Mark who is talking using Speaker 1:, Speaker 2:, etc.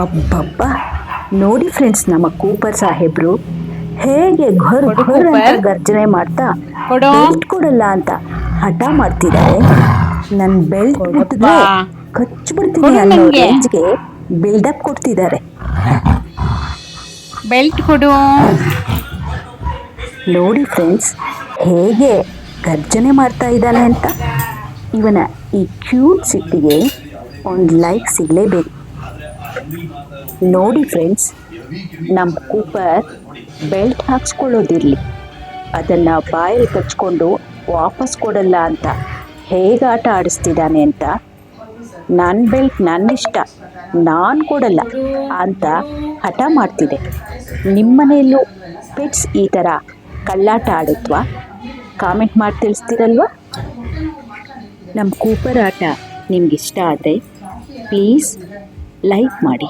Speaker 1: ಅಬ್ಬಬ್ಬ, ನೋಡಿ ಫ್ರೆಂಡ್ಸ್, ನಮ್ಮ ಕೂಪರ್ ಸಾಹೇಬ್ರು ಹೇಗೆ ಘರ್ ಘರ್ ಅಂತ ಗರ್ಜನೆ ಮಾಡ್ತಾ ಬೆಲ್ಟ್ ಕೊಡಲ್ಲ ಅಂತ ಹಠ ಮಾಡ್ತಿದ್ದಾರೆ. ನನ್ನ ಬೆಲ್ಟ್ ಮುಟ್ಟಿದ್ರೆ ಕಚ್ಚಿ ಬಿಡ್ತೀನಿ ಅನ್ನೋ ರೇಂಜ್ಗೆ ಬಿಲ್ಡಪ್ ಕೊಡ್ತಿದ್ದಾರೆ.
Speaker 2: ಬೆಲ್ಟ್ ಕೊಡು.
Speaker 1: ನೋಡಿ ಫ್ರೆಂಡ್ಸ್, ಹೇಗೆ ಗರ್ಜನೆ ಮಾಡ್ತಾ ಇದ್ದಾನೆ ಅಂತ. ಇವನ ಈ ಕ್ಯೂಟ್ ಸಿಟ್ಟಿಗೆ ಒಂದು ಲೈಕ್ ಸಿಗಲೇಬೇಕು. ನೋಡಿ ಫ್ರೆಂಡ್ಸ್, ನಮ್ಮ ಕೂಪರ್ ಬೆಲ್ಟ್ ಹಾಕ್ಸ್ಕೊಳ್ಳೋದಿರಲಿ, ಅದನ್ನು ಬಾಯಲ್ಲಿ ಕಚ್ಕೊಂಡು ವಾಪಸ್ ಕೊಡಲ್ಲ ಅಂತ ಹೇಗೆ ಆಟ ಆಡಿಸ್ತಿದ್ದಾನೆ ಅಂತ. ನನ್ನ ಬೆಲ್ಟ್ ನನ್ನಿಷ್ಟ, ನಾನು ಕೊಡಲ್ಲ ಅಂತ ಹಠ ಮಾಡ್ತಿದೆ. ನಿಮ್ಮನೆಯಲ್ಲೂ ಪೆಟ್ಸ್ ಈ ಥರ ಕಳ್ಳಾಟ ಆಡುತ್ತವಾ? ಕಾಮೆಂಟ್ ಮಾಡಿ ತಿಳಿಸ್ತೀರಲ್ವ? ನಮ್ಮ ಕೂಪರ್ ಆಟ ನಿಮ್ಗೆ ಇಷ್ಟ ಆದರೆ ಪ್ಲೀಸ್ ಲೈಕ್ ಮಾಡಿ.